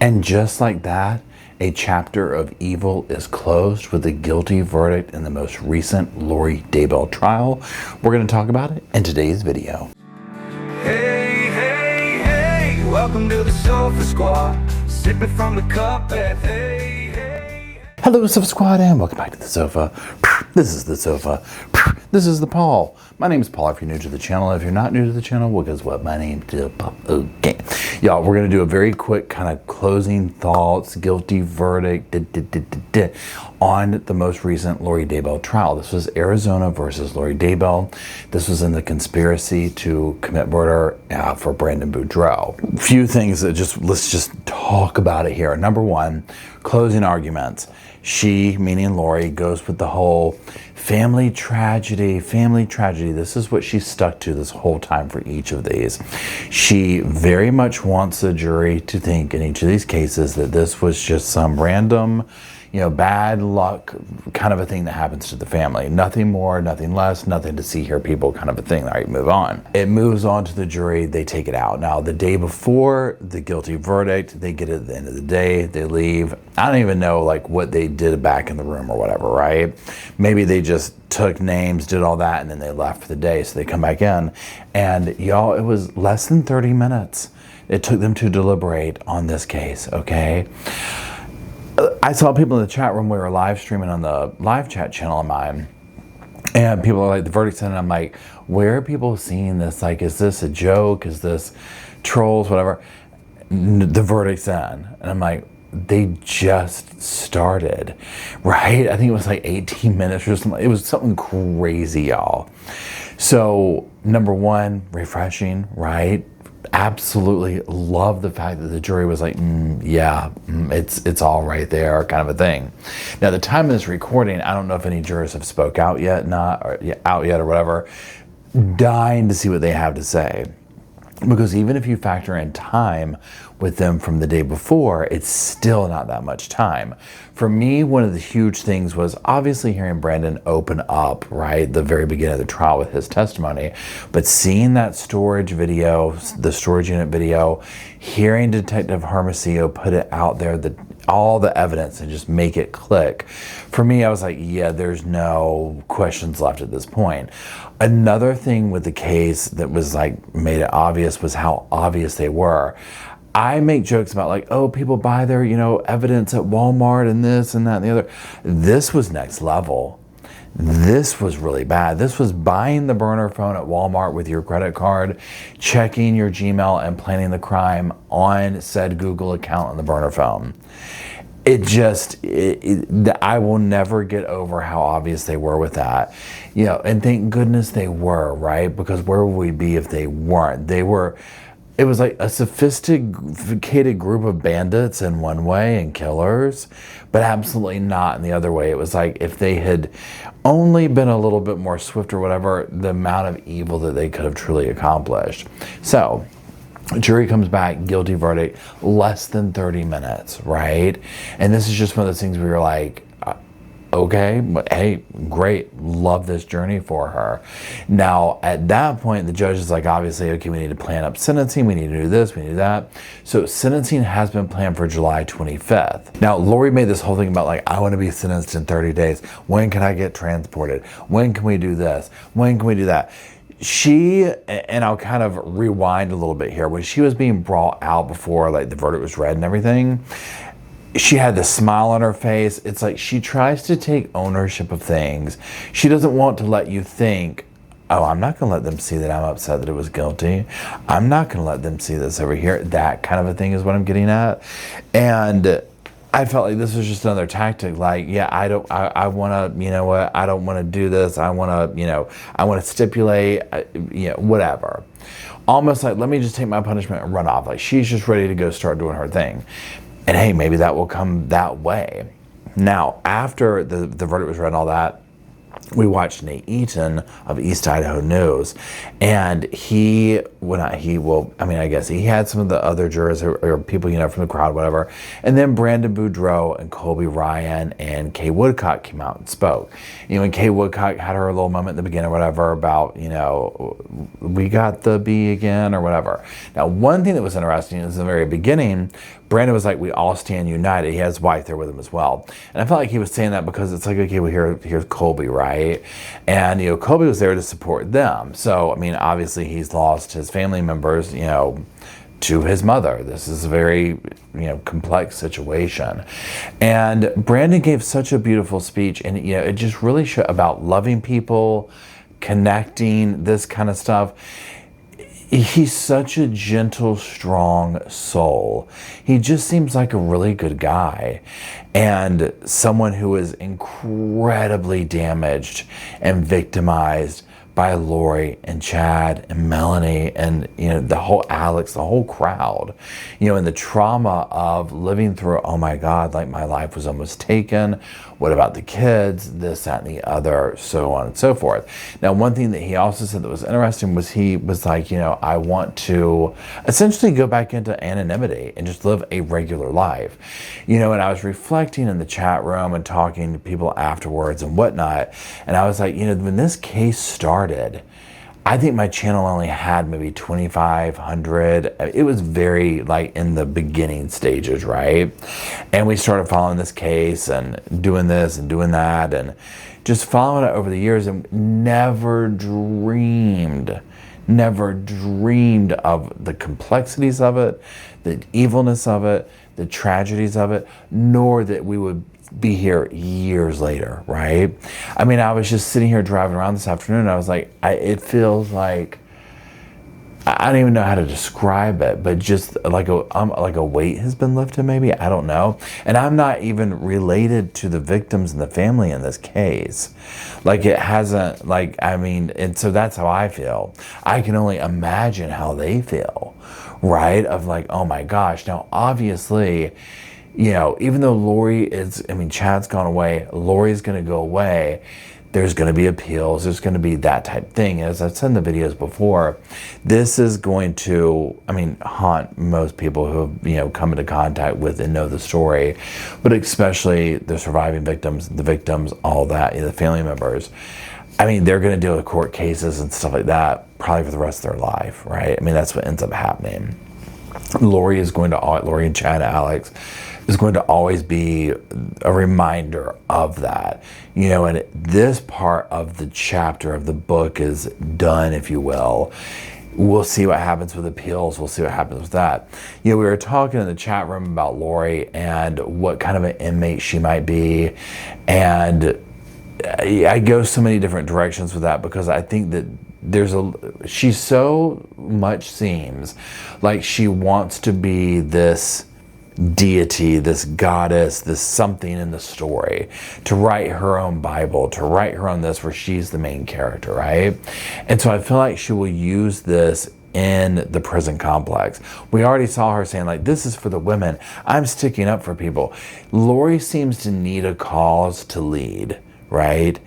And just like that, a chapter of evil is closed with a guilty verdict in the most recent Lori Daybell trial. We're going to talk about it in today's video. Hey, hey, hey, welcome to the Sofa Squad, sipping from the cup at hey, hey. Hello, Sofa Squad, and welcome back to the sofa. This is the sofa. This is the Paul. My name is Paul if you're new to the channel. If you're not new to the channel, well, guess what? My name's Paul. Okay. Y'all, we're going to do a very quick kind of closing thoughts, guilty verdict on the most recent Lori Daybell trial. This was Arizona versus Lori Daybell. This was in the conspiracy to commit murder for Brandon Boudreaux. Few things that let's just talk about it here. Number one, closing arguments. She, meaning Lori, goes with the whole family tragedy. This is what she stuck to this whole time for each of these. She very much wants the jury to think in each of these cases that this was just some random, bad luck kind of a thing that happens to the family. Nothing more, nothing less, nothing to see here, people kind of a thing. All right, move on. It moves on to the jury. They take it out. Now, the day before the guilty verdict, they get it at the end of the day. They leave. I don't even know what they did back in the room or whatever, right? Maybe they just took names, did all that, and then they left for the day. So they come back in. And y'all, it was less than 30 minutes. It took them to deliberate on this case, okay? I saw people in the chat room. We were live streaming on the live chat channel of mine, and people are like, the verdict's in, and I'm like, where are people seeing this? Is this a joke? Is this trolls, whatever? The verdict's in. And I'm like, they just started, right? I think it was 18 minutes or something. It was something crazy, y'all. So, number one, refreshing, right? Absolutely love the fact that the jury was like, it's all right there, kind of a thing. Now, the time of this recording, I don't know if any jurors have spoke out yet, or whatever. Dying to see what they have to say. Because even if you factor in time with them from the day before, it's still not that much time. For me, one of the huge things was obviously hearing Brandon open up, right, the very beginning of the trial with his testimony, but seeing that storage video, the storage unit video, hearing Detective Hermosillo put it out there, all the evidence, and just make it click. For me, I was like, yeah, there's no questions left at this point. Another thing with the case that was made it obvious was how obvious they were. I make jokes about oh, people buy their, evidence at Walmart and this and that and the other. This was next level. This was really bad. This was buying the burner phone at Walmart with your credit card, checking your Gmail, and planning the crime on said Google account on the burner phone. I will never get over how obvious they were with that. And thank goodness they were, right? Because where would we be if they weren't? It was like a sophisticated group of bandits in one way and killers, but absolutely not in the other way. It was like if they had only been a little bit more swift or whatever, the amount of evil that they could have truly accomplished. So, jury comes back, guilty verdict, less than 30 minutes, right? And this is just one of those things where you're like, okay, but hey, great, love this journey for her. Now, at that point, the judge is like, obviously, okay, we need to plan up sentencing, we need to do this, we need to do that. So sentencing has been planned for July 25th. Now, Lori made this whole thing about I want to be sentenced in 30 days. When can I get transported? When can we do this? When can we do that? She, and I'll kind of rewind a little bit here, when she was being brought out before the verdict was read and everything, she had the smile on her face. It's like she tries to take ownership of things. She doesn't want to let you think, oh, I'm not going to let them see that I'm upset that it was guilty. I'm not going to let them see this over here. That kind of a thing is what I'm getting at. And I felt like this was just another tactic. I want to, I don't want to do this. I want to, I want to stipulate, whatever. Almost let me just take my punishment and run off. She's just ready to go start doing her thing. And hey, maybe that will come that way. Now, after the verdict was read and all that, we watched Nate Eaton of East Idaho News, and I guess he had some of the other jurors or people, from the crowd, whatever. And then Brandon Boudreaux and Colby Ryan and Kay Woodcock came out and spoke. And Kay Woodcock had her little moment at the beginning or whatever about, we got the B again or whatever. Now, one thing that was interesting is in the very beginning, Brandon was like, we all stand united. He has his wife there with him as well. And I felt like he was saying that because it's like, okay, well, here's Colby, right? And, you know, Colby was there to support them. So, I mean, obviously he's lost his family members, you know, to his mother. This is a very, you know, complex situation. And Brandon gave such a beautiful speech, and, you know, it just really showed about loving people, connecting, this kind of stuff. He's such a gentle, strong soul. He just seems like a really good guy, and someone who is incredibly damaged and victimized by Lori and Chad and Melanie and, you know, the whole Alex, the whole crowd, you know, and the trauma of living through, oh my God, like my life was almost taken. What about the kids? This, that, and the other, so on and so forth. Now, one thing that he also said that was interesting was he was like, you know, I want to essentially go back into anonymity and just live a regular life. You know, and I was reflecting in the chat room and talking to people afterwards and whatnot. And I was like, you know, when this case started, I think my channel only had maybe 2,500. It was very like in the beginning stages, right? And we started following this case and doing this and doing that and just following it over the years, and never dreamed of the complexities of it, the evilness of it, the tragedies of it, nor that we would be here years later, right? I mean, I was just sitting here driving around this afternoon, and I was like, it feels like, I don't even know how to describe it, but just like a weight has been lifted, maybe, I don't know. And I'm not even related to the victims and the family in this case. Like, it hasn't, like, I mean, and so that's how I feel. I can only imagine how they feel, right? Of like, oh my gosh. Now, obviously, you know, even though Lori is, I mean, Chad's gone away, Lori's going to go away, there's going to be appeals, there's going to be that type thing. As I've said in the videos before, this is going to, I mean, haunt most people who have, you know, come into contact with and know the story, but especially the surviving victims, the victims, all that, you know, the family members. I mean, they're going to deal with court cases and stuff like that probably for the rest of their life, right? I mean, that's what ends up happening. Lori and Chad and Alex is going to always be a reminder of that, you know, and this part of the chapter of the book is done, if you will. We'll see what happens with appeals. We'll see what happens with that. You know, we were talking in the chat room about Lori and what kind of an inmate she might be, and I go so many different directions with that because I think that she so much seems like she wants to be this deity, this goddess, this something in the story, to write her own Bible, to write her own this where she's the main character, right? And so I feel like she will use this in the prison complex. We already saw her saying like, this is for the women. I'm sticking up for people. Lori seems to need a cause to lead, right?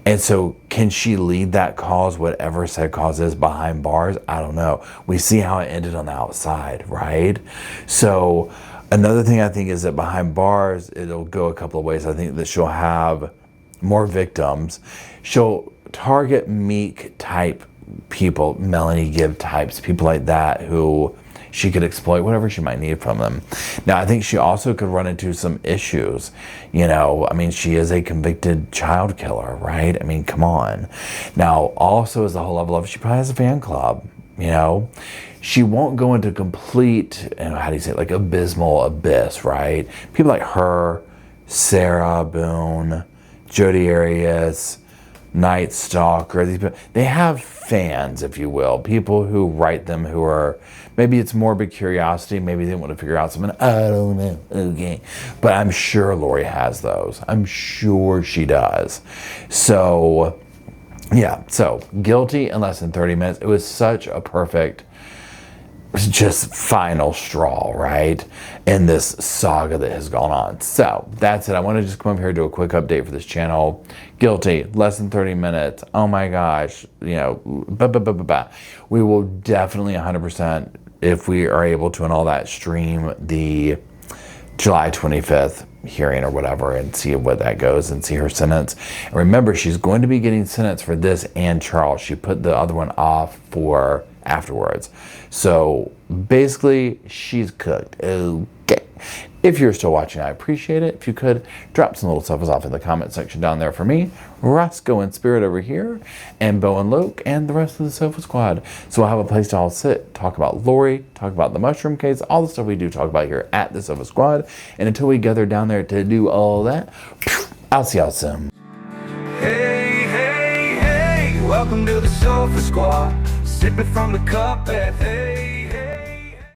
And so can she lead that cause, whatever said cause is, behind bars? I don't know. We see how it ended on the outside, right? So another thing I think is that behind bars, it'll go a couple of ways. I think that she'll have more victims. She'll target meek type people, Melanie Gibb types, people like that who she could exploit whatever she might need from them. Now, I think she also could run into some issues. You know, I mean, she is a convicted child killer, right? I mean, come on. Now, also as the whole level of, she probably has a fan club, you know? She won't go into complete, you know, how do you say it, like abysmal abyss, right? People like her, Sarah Boone, Jodi Arias, Night Stalker, these people, they have fans, if you will, people who write them who are, maybe it's morbid curiosity, maybe they want to figure out something, I don't know, okay. But I'm sure Lori has those. I'm sure she does. So, yeah, so guilty in less than 30 minutes. It was such a perfect, just final straw, right, in this saga that has gone on. So that's it. I want to just come up here and do a quick update for this channel. Guilty, less than 30 minutes. Oh my gosh, you know, we will definitely 100%, if we are able to and all that, stream the July 25th hearing or whatever and see what that goes and see her sentence. And remember, she's going to be getting sentenced for this and Charles. She put the other one off for afterwards. So basically, she's cooked. Okay. If you're still watching, I appreciate it. If you could, drop some little sofas off in the comment section down there for me, Rosco and Spirit over here, and Bo and Luke, and the rest of the Sofa Squad. So we'll have a place to all sit, talk about Lori, talk about the mushroom case, all the stuff we do talk about here at the Sofa Squad. And until we gather down there to do all that, I'll see y'all soon. Hey, hey, hey, welcome to the Sofa Squad. Sipping from the cup at hey.